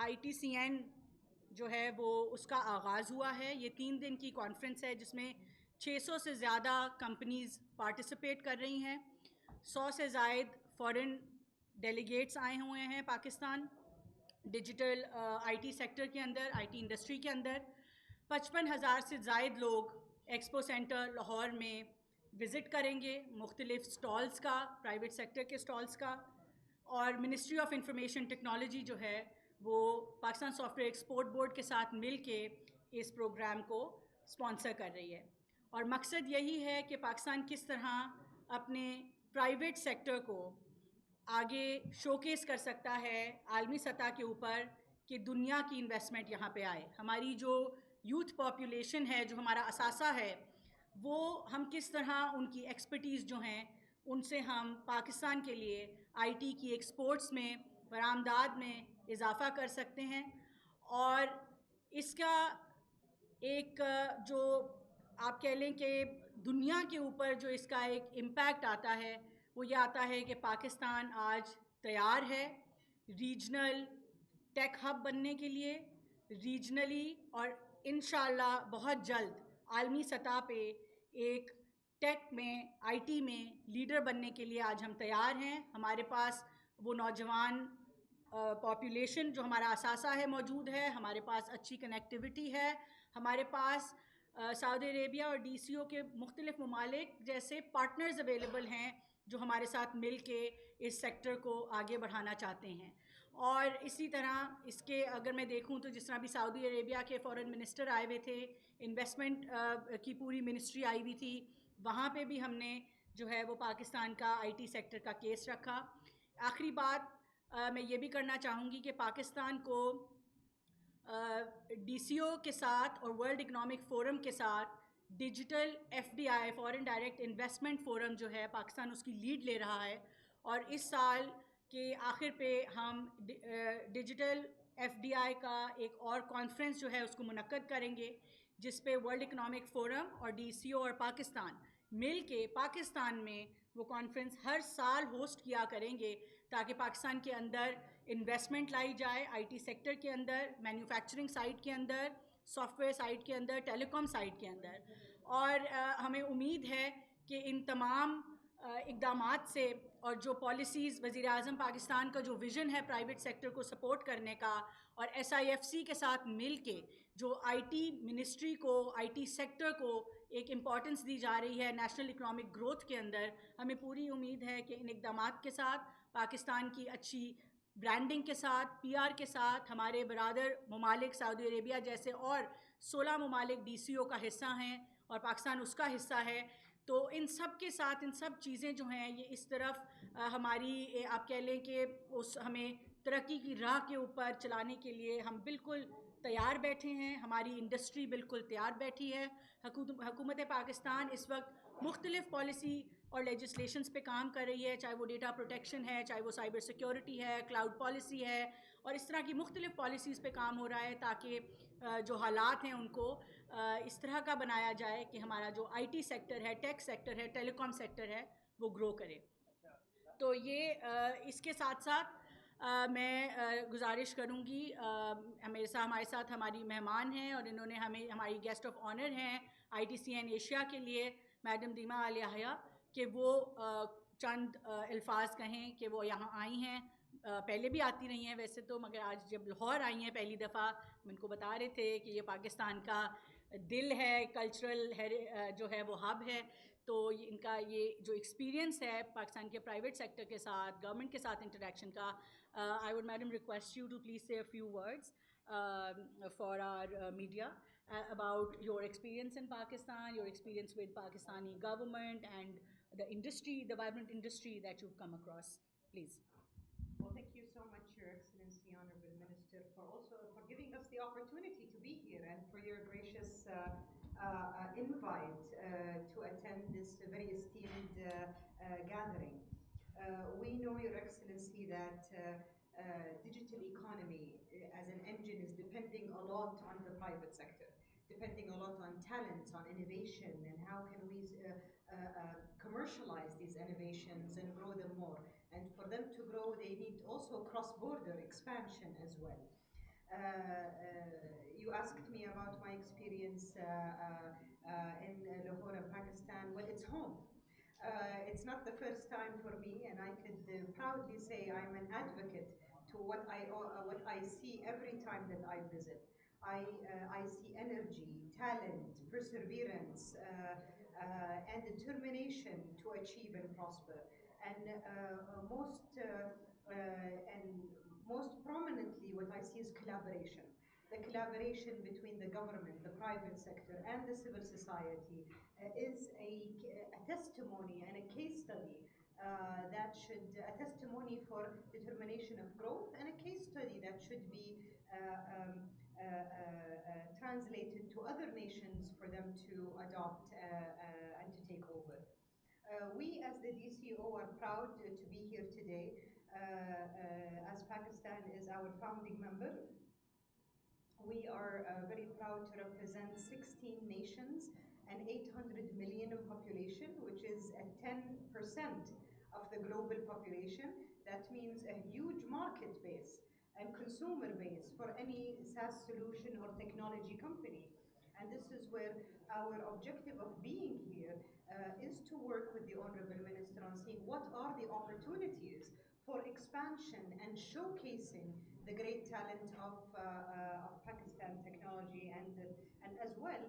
ITCN جو ہے وہ اس کا آغاز ہوا ہے. یہ 3 دن کی کانفرنس ہے جس میں 600 سے زیادہ کمپنیز پارٹیسپیٹ کر رہی ہیں. 100 سے زائد فورن ڈیلیگیٹس آئے ہوئے ہیں پاکستان ڈیجیٹل IT سیکٹر کے اندر, IT انڈسٹری کے اندر. 55,000 سے زائد لوگ ایکسپو سینٹر لاہور میں وزٹ کریں گے, مختلف سٹالز کا, پرائیویٹ سیکٹر کے سٹالز کا. اور منسٹری آف انفارمیشن ٹیکنالوجی جو ہے وہ Pakistan soft where export board کے ساتھ مل کے اس پروگرام کو اسپانسر کر رہی ہے. اور مقصد یہی ہے کہ پاکستان کس طرح اپنے پرائیویٹ سیکٹر کو آگے شوکیس کر سکتا ہے عالمی سطح کے اوپر کہ دنیا کی انویسٹمنٹ یہاں پہ آئے. ہماری جو یوتھ پاپولیشن ہے, جو ہمارا اثاثہ ہے, وہ ہم کس طرح ان کی ایکسپرٹیز جو ہیں ان سے ہم پاکستان کے لیے IT کی ایکسپورٹس میں, برآمدات میں اضافہ کر سکتے ہیں. اور اس کا ایک جو آپ کہہ لیں کہ دنیا کے اوپر جو اس کا ایک امپیکٹ آتا ہے وہ یہ آتا ہے کہ پاکستان آج تیار ہے ریجنل ٹیک ہب بننے کے لیے, ریجنلی اور انشاءاللہ بہت جلد عالمی سطح پہ ایک ٹیک میں IT میں لیڈر بننے کے لیے آج ہم تیار ہیں. ہمارے پاس وہ نوجوان پاپولیشن جو ہمارا اثاثہ ہے موجود ہے, ہمارے پاس اچھی کنیکٹیوٹی ہے, ہمارے پاس سعودی عربیہ اور DCO کے مختلف ممالک جیسے پارٹنرز اویلیبل ہیں جو ہمارے ساتھ مل کے اس سیکٹر کو آگے بڑھانا چاہتے ہیں. اور اسی طرح اس کے اگر میں دیکھوں تو جس طرح بھی سعودی عربیہ کے فورن منسٹر آئے ہوئے تھے, انویسٹمنٹ کی پوری منسٹری آئی ہوئی تھی, وہاں پہ بھی ہم نے جو ہے وہ پاکستان کا IT سیکٹر کا کیس رکھا. آخری بات میں یہ بھی کرنا چاہوں گی کہ پاکستان کو DCO کے ساتھ اور ورلڈ اکنامک فورم کے ساتھ digital FDI foreign direct investment forum جو ہے پاکستان اس کی لیڈ لے رہا ہے. اور اس سال کے آخر پہ ہم ڈیجیٹل FDI کا ایک اور کانفرنس جو ہے اس کو منعقد کریں گے جس پہ ورلڈ اکنامک فورم اور DCO اور پاکستان مل کے پاکستان میں وہ کانفرنس ہر سال ہوسٹ کیا کریں گے تاکہ پاکستان کے اندر انویسٹمنٹ لائی جائے, IT سیکٹر کے اندر, مینوفیکچرنگ سائٹ کے اندر, سافٹ ویئر سائٹ کے اندر, ٹیلی کام سائٹ کے اندر. اور ہمیں امید ہے کہ ان تمام اقدامات سے اور جو پالیسیز وزیر اعظم پاکستان کا جو ویژن ہے پرائیویٹ سیکٹر کو سپورٹ کرنے کا, اور SIFC کے ساتھ مل کے جو IT منسٹری کو, IT سیکٹر کو ایک امپورٹنس دی جا رہی ہے نیشنل اکنامک گروتھ کے اندر, ہمیں پوری امید ہے کہ ان اقدامات کے ساتھ پاکستان کی اچھی برانڈنگ کے ساتھ, PR کے ساتھ, ہمارے برادر ممالک سعودی عربیہ جیسے اور 16 ممالک DCO کا حصہ ہیں اور پاکستان اس کا حصہ ہے, تو ان سب کے ساتھ ان سب چیزیں جو ہیں یہ اس طرف ہماری آپ کہہ لیں کہ اس ہمیں ترقی کی راہ کے اوپر چلانے کے لیے ہم بالکل تیار بیٹھے ہیں. ہماری انڈسٹری بالکل تیار بیٹھی ہے. حکومت پاکستان اس وقت مختلف پالیسی اور لیجسلیشنز پہ کام کر رہی ہے, چاہے وہ ڈیٹا پروٹیکشن ہے, چاہے وہ سائبر سیکیورٹی ہے, کلاؤڈ پالیسی ہے, اور اس طرح کی مختلف پالیسیز پہ کام ہو رہا ہے تاکہ جو حالات ہیں ان کو اس طرح کا بنایا جائے کہ ہمارا جو IT سیکٹر ہے, ٹیک سیکٹر ہے, ٹیلی کام سیکٹر ہے, وہ گرو کرے. تو یہ اس کے ساتھ ساتھ میں گزارش کروں گی, ہمارے ساتھ ہماری مہمان ہیں اور انہوں نے ہماری گیسٹ آف آنر ہیں ITCN ایشیا کے لیے میڈم دیما آل یحییٰ, کہ وہ چند الفاظ کہیں کہ وہ یہاں آئی ہیں, پہلے بھی آتی رہی ہیں ویسے تو, مگر آج جب لاہور آئی ہیں پہلی دفعہ, ہم ان کو بتا رہے تھے کہ یہ پاکستان کا دل ہے, کلچرل جو ہے وہ ہب ہے. تو ان کا یہ جو ایکسپیرینس ہے پاکستان کے پرائیویٹ سیکٹر کے ساتھ, گورنمنٹ کے ساتھ انٹریکشن کا, I would madam request you to please say a few words for our media about your experience in Pakistan, your experience with Pakistani government and the industry, the vibrant industry that you've come across. Please. Well, thank you so much, Your Excellency, Honorable Minister, for giving us the opportunity to be here and for your gracious invite to attend this very esteemed gathering. We know, Your Excellency, that digital economy as an engine is depending a lot on the private sector, depending a lot on talent, on innovation, and how can we commercialize these innovations and grow them more. And for them to grow, they need also cross-border expansion as well. You asked me about my experience in Lahore, Pakistan. Well, it's home. It's not the first time for me, and I could proudly say I'm an advocate to what I see every time that I visit. I see energy, talent, perseverance, and determination to achieve and prosper. And most prominently, what I see is collaboration. The collaboration between the government, the private sector, and the civil society is a testimony and a case study a testimony for determination of growth, and a case study that should be translated to other nations for them to adopt and to take over. We, as the DCO, are proud to be here today, as Pakistan is our founding member. We are very proud to represent 16 nations and 800 million in population, which is at 10% of the global population. That means a huge market base and consumer base for any SaaS solution or technology company. And this is where our objective of being here is to work with the Honorable Minister on seeing what are the opportunities for expansion and showcasing the great talent of Pakistan technology, and as well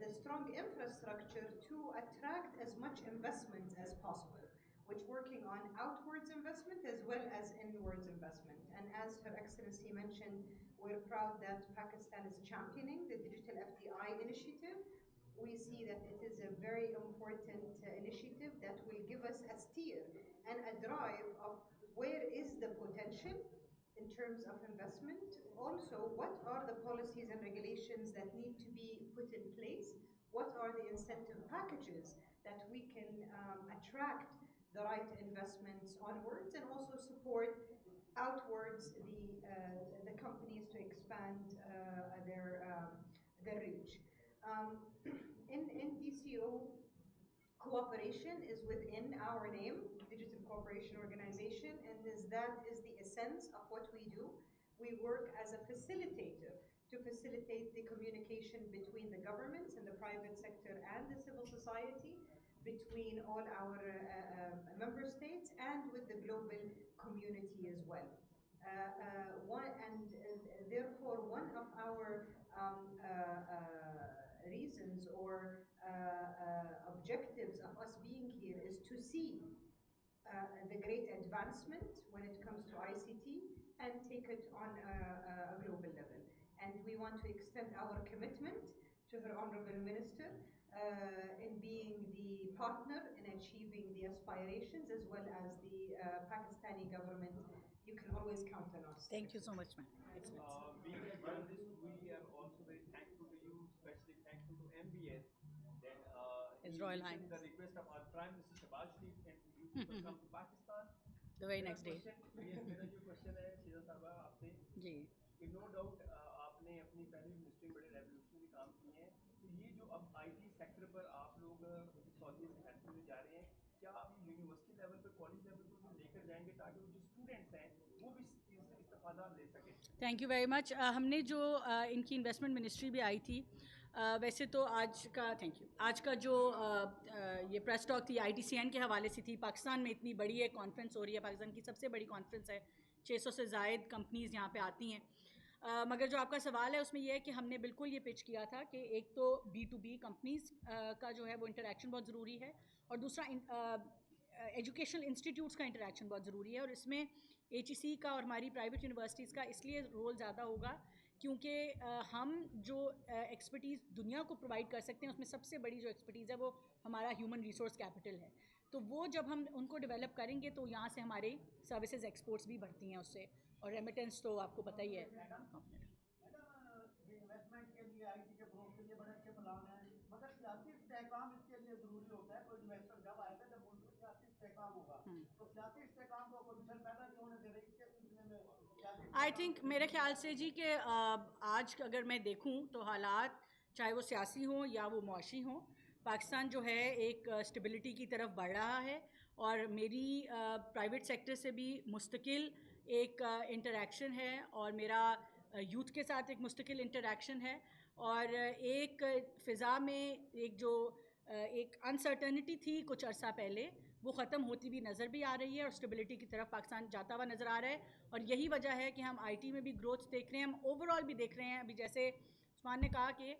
the strong infrastructure to attract as much investment as possible, which working on outwards investment as well as inwards investment. And as Her Excellency mentioned, we're proud that Pakistan is championing the Digital FDI initiative. We see that it is a very important initiative that will give us a steer and a drive of where is the potential in terms of investment. Also, what are the policies and regulations that need to be put in place? What are the incentive packages that we can attract the right investments onwards, and also support outwards the companies to expand their reach. In DCO, cooperation is within our name, Digital Cooperation Organization, and that is the essence of what we do. We work as a facilitator to facilitate the communication between the governments and the private sector and the civil society, between all our member states and with the global community as well. Therefore, one of our reasons or objectives of us being here is to see the great advancement when it comes to ICT and take it on a global level. And we want to extend our commitment to Her Honorable Minister in being the partner in achieving the aspirations, as well as the Pakistani government. You can always count on us. Thank you so much, ma'am. Being a journalist, we are also very thankful to you, especially thankful to MBS that His Royal Highness, the request of our Prime Minister Shehbaz Sharif and you people come to Pakistan. The very next day. मेरा जो question है शीला साहबा आपसे जी कि no doubt आपने अपनी पहली ministry में बड़े रेवोल्यूशनरी काम किए हैं, तो ये जो अब आईटी सेक्टर पर आप लोग सऊदी से हेल्प करने जा रहे हैं, क्या आप ये यूनिवर्सिटी लेवल पर, कॉलेज लेवल पर भी लेकर जाएंगे ताकि जो स्टूडेंट्स हैं वो भी इससे इस्तेफादा ले सकें? Thank you very much. हमने जो इनकी इन्वेस्टमेंट मिनिस्ट्री भी आई थी, वैसे तो आज का जो ये प्रेस टॉक थी ITCN के हवाले से थी. पाकिस्तान में इतनी बड़ी एक कॉन्फ्रेंस हो रही है, पाकिस्तान की सबसे बड़ी कॉन्फ्रेंस है, 600 से ज़ायद कंपनीज़ यहाँ पे आती हैं. मगर जो आपका सवाल है उसमें यह है कि हमने बिल्कुल ये पिच किया था कि एक तो B2B कंपनीज़ का जो है वो इंटरेक्शन बहुत ज़रूरी है, और दूसरा एजुकेशनल इंस्टीट्यूट्स का इंटरेक्शन बहुत ज़रूरी है. और इसमें HEC का और हमारी प्राइवेट यूनिवर्सिटीज़ का इसलिए रोल ज़्यादा होगा क्योंकि हम जो एक्सपर्टीज़ दुनिया को प्रोवाइड कर सकते हैं उसमें सबसे बड़ी जो एक्सपर्टीज़ है वो हमारा ह्यूमन रिसोर्स कैपिटल है. तो वो जब हम उनको डेवलप करेंगे तो यहाँ से हमारे सर्विसेज एक्सपोर्ट्स भी बढ़ती हैं उससे, और रेमिटेंस तो आपको पता ही है. इन्वेस्टमेंट के लिए आईटी के ग्रोथ के लिए बड़े अच्छे प्लान हैं, मगर सियासी इस्तेहकाम इसके लिए ज़रूरी होता है. कोई इन्वेस्टर जब आएगा जब मुल्क में सियासी इस्तेहकाम होगा, तो सियासी इस्तेहकाम को अपोजिशन पैदा क्यों नहीं दे रही इसके सिलसिले में? आई थिंक मेरे ख्याल से जी कि आज अगर मैं देखूं तो हालात चाहे वो सियासी हों या वो मुआशी हों, पाकिस्तान जो है एक स्टेबिलिटी की तरफ बढ़ रहा है. और मेरी प्राइवेट सेक्टर से भी मुस्तकिल एक इंटरेक्शन है, और मेरा یوتھ کے ساتھ ایک مستقل انٹریکشن ہے, اور ایک فضا میں ایک جو ایک انسرٹنٹی تھی کچھ عرصہ پہلے, وہ ختم ہوتی بھی نظر بھی آ رہی ہے, اور اسٹیبلٹی کی طرف پاکستان جاتا ہوا نظر آ رہا ہے. اور یہی وجہ ہے کہ ہم آئی ٹی میں بھی گروتھ دیکھ رہے ہیں, ہم اوور آل بھی دیکھ رہے ہیں. ابھی جیسے عثمان نے کہا کہ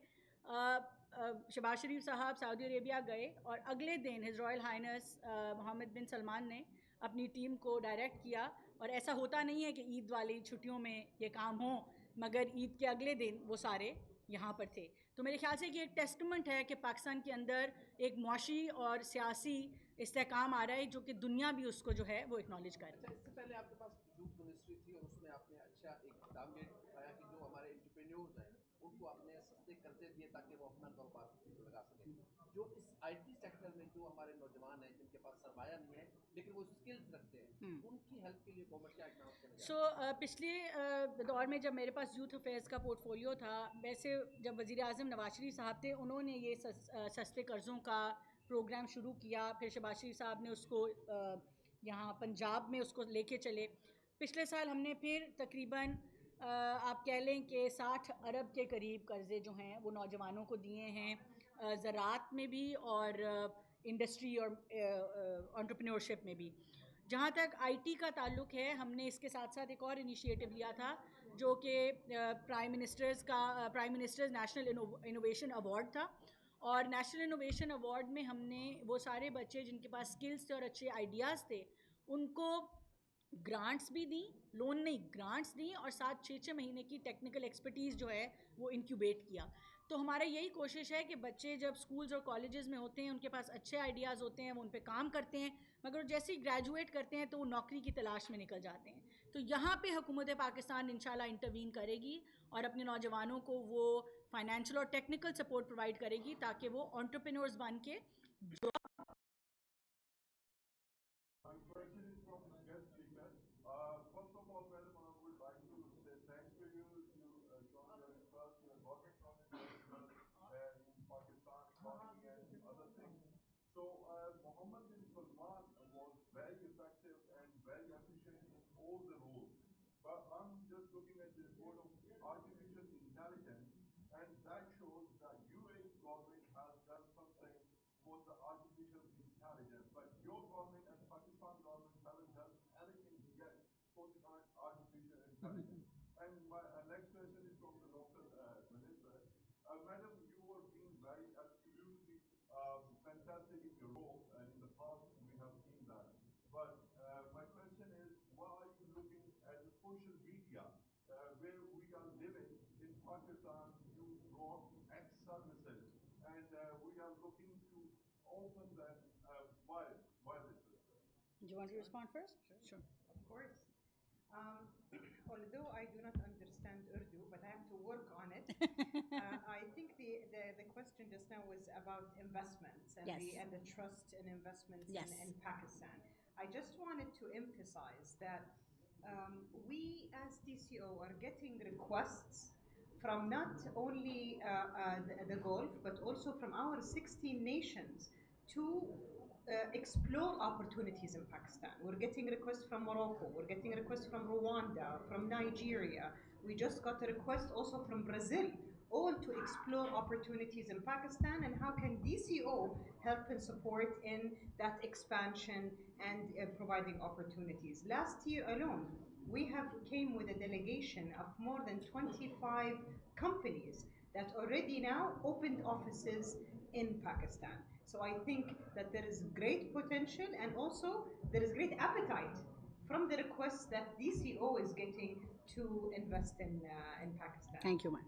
شہباز شریف صاحب سعودی عربیہ گئے, اور اگلے دن ہز رائل ہائنس محمد بن سلمان نے اپنی ٹیم کو ڈائریکٹ کیا, اور ایسا ہوتا نہیں ہے کہ عید والی چھٹیوں میں یہ کام ہوں, مگر عید کے اگلے دن وہ سارے یہاں پر تھے. تو میرے خیال سے یہ ایک ٹیسٹمنٹ ہے کہ پاکستان کے اندر ایک معاشی اور سیاسی استحکام آ رہا ہے, جو کہ دنیا بھی اس کو جو ہے وہ اکنالج کر رہی ہے. اس سے پہلے آپ کے پاس یوتھ منسٹری تھی, اور اس میں آپ نے اچھا ایک اقدام یہ اٹھایا کہ جو ہمارے انٹرپرینیورز ہیں ان کو آپ نے سستے قرضے دیے تاکہ وہ اپنا کاروبار لگا سکیں. جو اس آئی ٹی سیکٹر میں جو ہمارے نوجوان ہیں جن کے پاس سرمایہ نہیں ہے لیکن وہ اسکلز رکھتے ہیں, ان کی ہیلپ کے لیے گورنمنٹ کیا اقدامات کرنے جا رہی ہے؟ پچھلے دور میں جب میرے پاس یوتھ افیئرس کا پورٹ فولیو تھا, ویسے جب وزیر اعظم نواز شریف صاحب تھے انہوں نے یہ سستے قرضوں کا پروگرام شروع کیا, پھر شہباز شریف صاحب نے اس کو یہاں پنجاب میں اس کو لے کے چلے. پچھلے سال ہم نے پھر تقریباً آپ کہہ لیں کہ 60 ارب کے قریب قرضے جو ہیں وہ نوجوانوں کو دیے ہیں, زراعت میں بھی اور انڈسٹری اور انٹرپرینورشپ میں بھی. جہاں تک آئی ٹی کا تعلق ہے, ہم نے اس کے ساتھ ساتھ ایک اور انیشیٹو لیا تھا جو کہ prime ministers national innovation award تھا, اور نیشنل انوویشن ایوارڈ میں ہم نے وہ سارے بچے جن کے پاس سکلز تھے اور اچھے آئیڈیاز تھے ان کو گرانٹس بھی دیں, لون نہیں گرانٹس دیں, اور 7-6 مہینے کی ٹیکنیکل ایکسپرٹیز جو ہے وہ انکیوبیٹ کیا. تو ہمارا یہی کوشش ہے کہ بچے جب اسکولز اور کالجز میں ہوتے ہیں ان کے پاس اچھے آئیڈیاز ہوتے ہیں, وہ ان پہ کام کرتے ہیں, مگر جیسے ہی گریجویٹ کرتے ہیں تو وہ نوکری کی تلاش میں نکل جاتے ہیں. تو یہاں پہ حکومت پاکستان انشاءاللہ انٹروین کرے گی اور اپنے نوجوانوں کو وہ فائنینشیل اور ٹیکنیکل سپورٹ پرووائڈ کرے گی تاکہ وہ انٹرپرینورز بن کے جو Mohammed bin Salman was very effective and very efficient in all the roles. But I'm just looking at the report of artificial intelligence, and that shows that UAE government has done something for the artificial intelligence. But your government and Pakistan government haven't done anything yet for the artificial intelligence. And my next question is from the local minister. Madam, you were being very absolutely fantastic in your role, and in the past we have seen that. But my question is, why are you looking at the social media where we are living in Pakistan? You brought X services, and we are looking to open that. Why this is? Do you want to respond first? Sure. Of course. Although I do not understand Urdu, but I have to work on it. I think the question just now was about investments and, Yes. the trust in investments Yes. in Pakistan. I just wanted to emphasize that we as TCO are getting requests from not only the Gulf, but also from our 16 nations to explore opportunities in Pakistan. We're getting requests from Morocco, we're getting requests from Rwanda, from Nigeria. We just got a request also from Brazil, all to explore opportunities in Pakistan and how can DCO help and support in that expansion and providing opportunities. Last year alone, we have came with a delegation of more than 25 companies that already now opened offices in Pakistan. So I think that there is great potential and also there is great appetite from the requests that DCO is getting to invest in Pakistan. Thank you, ma'am.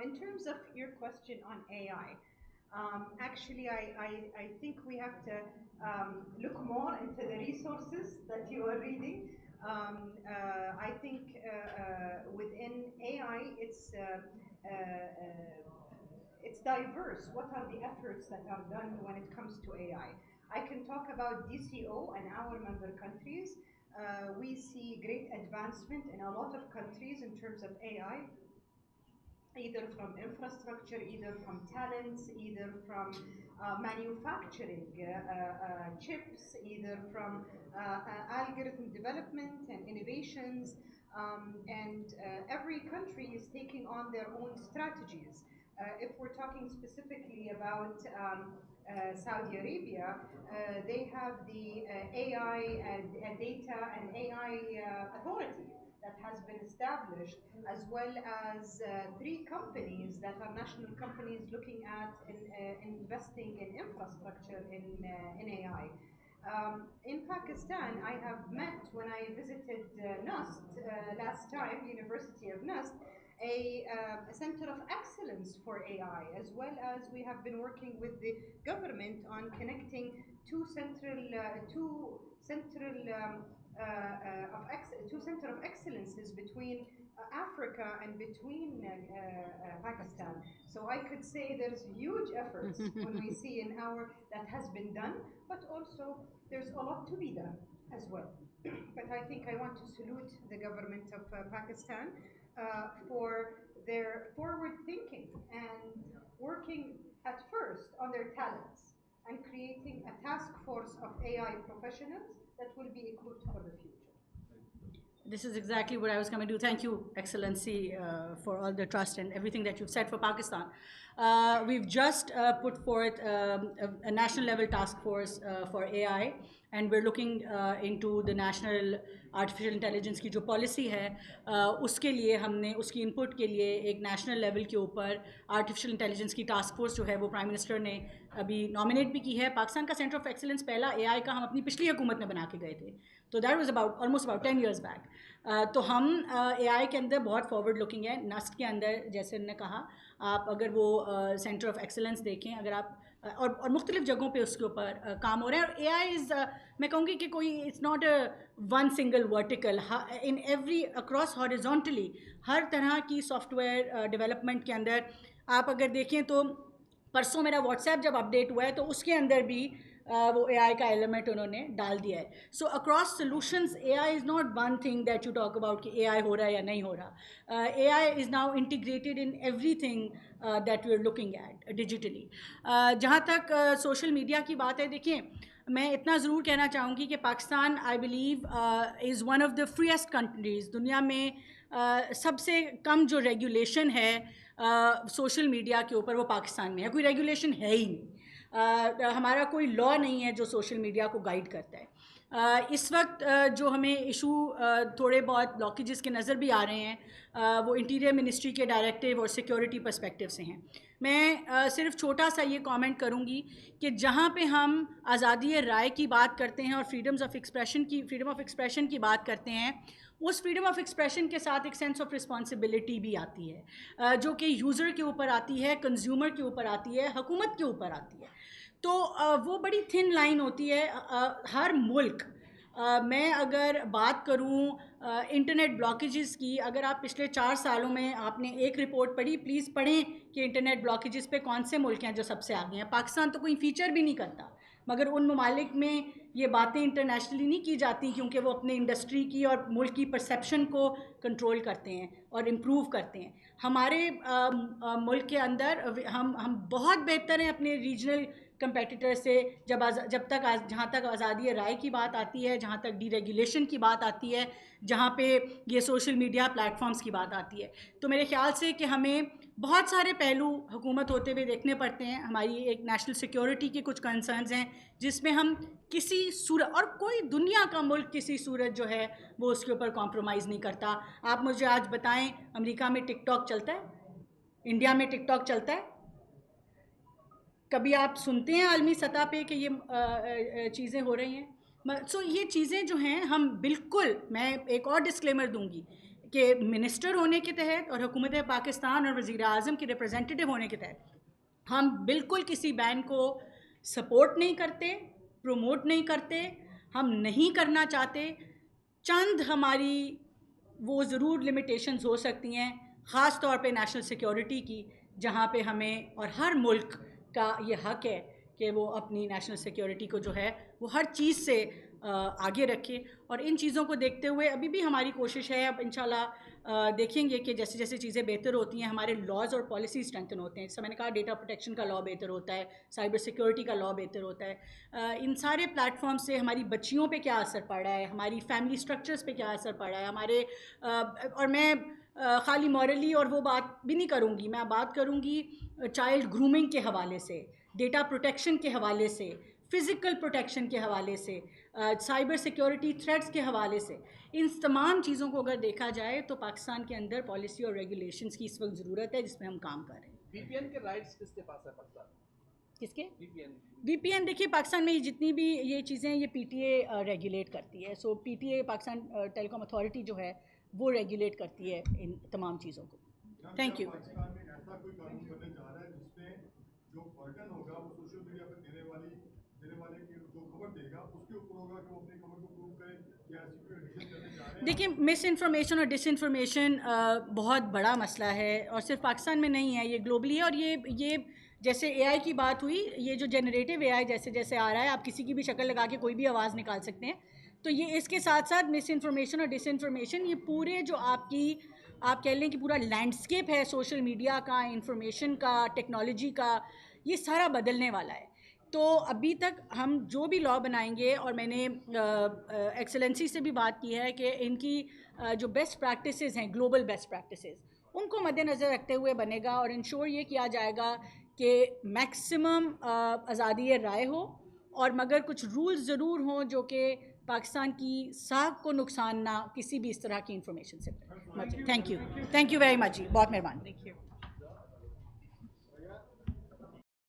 In terms of your question on AI, actually I think we have to look more into the resources that you are reading. I think within AI it's diverse. What are the efforts that are done when it comes to AI? I can talk about DCO and our member countries. We see great advancement in a lot of countries in terms of AI, either from infrastructure, either from talents, either from manufacturing chips, either from algorithm development and innovations. and every country is taking on their own strategies. If we're talking specifically about Saudi Arabia, they have the AI and data and AI authority that has been established, as well as 3 companies that are national companies looking at investing in infrastructure in AI. In Pakistan, I have met when I visited NUST last time, University of NUST, a center of excellence for AI, as well as we have been working with the government on connecting two center of excellences between Africa and between Pakistan. So I could say there's huge efforts when we see in our that has been done, but also there's a lot to be done as well. But I think I want to salute the government of Pakistan for their forward thinking and working at first on their talents and creating a task force of AI professionals that will be equipped for the future. This is exactly what I was coming to do. Thank you, Excellency, for all the trust and everything that you've said for Pakistan. We've just put forth a national level task force for AI, and we're looking into the national artificial intelligence की जो policy है, उसके लिए हमने उसकी input के लिए एक national level के ऊपर artificial intelligence की task force जो है वो Prime Minister ने अभी nominate भी की है. पाकिस्तान का Center of Excellence पहला AI का हम अपनी पिछली हुकूमत में बना के गए थे, तो that was almost about 10 years back. तो हम AI के अंदर बहुत forward looking है. NUST के अंदर जैसे उन्होंने कहा, आप अगर वो Center of Excellence देखें, अगर आप और मुख्तलिफ जगहों पे उसके ऊपर काम हो रहे हैं. और AI इज़ मैं कहूँगी कि कोई it's not one single vertical, in every across horizontally हर तरह की सॉफ्टवेयर डेवलपमेंट के अंदर आप अगर देखें तो परसों मेरा व्हाट्सएप जब अपडेट हुआ है तो उसके अंदर भी वो AI का एलिमेंट उन्होंने डाल दिया है. So across solutions AI is not one thing that you talk about कि AI हो रहा है या नहीं हो रहा. AI is now integrated in everything that we are looking at digitally. जहाँ तक सोशल मीडिया की बात है, देखिए मैं इतना ज़रूर कहना चाहूँगी कि Pakistan I believe is one of the freest countries. दुनिया में सबसे कम जो रेगुलेशन है सोशल मीडिया के ऊपर वो पाकिस्तान में है. कोई रेगुलेशन है ही नहीं. हमारा कोई लॉ नहीं है जो सोशल मीडिया को गाइड करता है. इस वक्त जो हमें इशू थोड़े बहुत ब्लॉकेजेस के नज़र भी आ रहे हैं वो इंटीरियर मिनिस्ट्री के डायरेक्टिव और सिक्योरिटी पर्सपेक्टिव से हैं. मैं सिर्फ छोटा सा ये कमेंट करूँगी कि जहाँ पे हम आज़ादी राय की बात करते हैं और फ्रीडम ऑफ एक्सप्रेशन की बात करते हैं, उस फ्रीडम ऑफ एक्सप्रेशन के साथ एक सेंस ऑफ रिस्पॉन्सिबिलिटी भी आती है जो कि यूज़र के ऊपर आती है, कंज्यूमर के ऊपर आती है, हुकूमत के ऊपर आती है. तो वो बड़ी थिन लाइन होती है. हर मुल्क मैं अगर बात करूं इंटरनेट ब्लॉकेजेस की, अगर आप पिछले 4 सालों में आपने एक रिपोर्ट पढ़ी, प्लीज़ पढ़ें कि इंटरनेट ब्लॉकेजेस पे कौन से मुल्क हैं जो सबसे आगे हैं. पाकिस्तान तो कोई फ़ीचर भी नहीं करता, मगर उन ममालिक में ये बातें इंटरनेशनली नहीं की जाती क्योंकि वो अपने इंडस्ट्री की और मुल्क की परसेप्शन को कंट्रोल करते हैं और इम्प्रूव करते हैं. हमारे मुल्क के अंदर हम बहुत बेहतर हैं अपने रीजनल कंपेटिटर से जहाँ तक आज़ादी राय की बात आती है, जहाँ तक डीरेगुलेशन की बात आती है, जहाँ पे ये सोशल मीडिया प्लेटफॉर्म्स की बात आती है. तो मेरे ख़्याल से कि हमें बहुत सारे पहलू हुकूमत होते हुए देखने पड़ते हैं. हमारी एक नेशनल सिक्योरिटी के कुछ कंसर्न्स हैं जिसमें हम किसी सूरत, और कोई दुनिया का मुल्क किसी सूरत जो है वो उसके ऊपर कॉम्प्रोमाइज़ नहीं करता. आप मुझे आज बताएं, अमेरिका में टिकटॉक चलता है, इंडिया में टिकटॉक चलता है? कभी आप सुनते हैं आलमी सतह पे कि ये चीज़ें हो रही हैं? सो ये चीज़ें जो हैं हम बिल्कुल, मैं एक और डिस्क्लेमर दूंगी कि मिनिस्टर होने के तहत और हुकूमत पाकिस्तान और वज़ीर आज़म के रिप्रेजेंटेटिव होने के तहत हम बिल्कुल किसी बैन को सपोर्ट नहीं करते, प्रमोट नहीं करते, हम नहीं करना चाहते. चंद हमारी वो ज़रूर लिमिटेशंस हो सकती हैं, ख़ास तौर पे नेशनल सिक्योरिटी की, जहाँ पे हमें और हर मुल्क का ये हक़ है कि वो अपनी नेशनल सिक्योरिटी को जो है वो हर चीज़ से आगे रखे. और इन चीज़ों को देखते हुए अभी भी हमारी कोशिश है, अब इंशाल्लाह دیکھیں گے کہ جیسے جیسے چیزیں بہتر ہوتی ہیں ہمارے لاز اور پالیسی اسٹرینتھن ہوتے ہیں. جیسے میں نے کہا ڈیٹا پروٹیکشن کا لا بہتر ہوتا ہے, سائبر سیکورٹی کا لا بہتر ہوتا ہے. ان سارے پلیٹ فارم سے ہماری بچیوں پہ کیا اثر پڑ رہا ہے, ہماری فیملی اسٹرکچرز پہ کیا اثر پڑ رہا ہے ہمارے, اور میں خالی مورلی اور وہ بات بھی نہیں کروں گی, میں بات کروں گی چائلڈ گرومنگ کے حوالے سے, ڈیٹا پروٹیکشن کے حوالے سے, فزیکل پروٹیکشن کے حوالے سے, سائبر سیکورٹی تھریٹس کے حوالے سے. ان تمام چیزوں کو اگر دیکھا جائے تو پاکستان کے اندر پالیسی اور ریگولیشنز کی اس وقت ضرورت ہے جس پہ ہم کام کر رہے ہیں. وی پی این کے رائٹس کس کے پاس ہے پاکستان؟ کس کے؟ وی پی این دیکھیے پاکستان میں جتنی بھی یہ چیزیں یہ پی ٹی اے ریگولیٹ کرتی ہے. So P T A Pakistan telecom authority جو ہے وہ ریگولیٹ کرتی ہے ان تمام چیزوں کو. Thank you. پاکستان میں ایسا کوئی قانون بننے جا رہا ہے جس میں جو برڈن ہوگا وہ سوشل میڈیا پہ دینے والے کی جو خبر دے گا اس کے اوپر ہوگا کہ وہ اپنی خبر کو پروو کرے, یا ایسی کوئی ایڈیشن کرنے جا رہے ہیں؟ دیکھیں مس انفارمیشن اور ڈس انفارمیشن بہت بڑا مسئلہ ہے, اور صرف پاکستان میں نہیں ہے, یہ گلوبلی ہے. اور یہ جیسے اے آئی کی بات ہوئی, یہ جو جنریٹیو اے آئی جیسے جیسے آ رہا ہے, آپ کسی کی بھی شکل لگا کے کوئی بھی آواز نکال سکتے ہیں. تو یہ اس کے ساتھ ساتھ مس انفارمیشن اور ڈس انفارمیشن, یہ پورے جو آپ کہہ لیں کہ پورا لینڈسکیپ ہے سوشل میڈیا کا, انفارمیشن کا, ٹیکنالوجی کا, یہ سارا بدلنے والا ہے. تو ابھی تک ہم جو بھی لا بنائیں گے, اور میں نے ایکسلنسی سے بھی بات کی ہے کہ ان کی جو بیسٹ پریکٹسز ہیں, گلوبل بیسٹ پریکٹسز, ان کو مد نظر رکھتے ہوئے بنے گا, اور انشور یہ کیا جائے گا کہ میکسیمم آزادی رائے ہو, اور مگر کچھ رولز ضرور ہوں جو کہ پاکستان کی ساکھ کو نقصان نہ کسی بھی اس طرح کی انفارمیشن سے. تھینک یو ویری مچ جی, بہت مہربانی.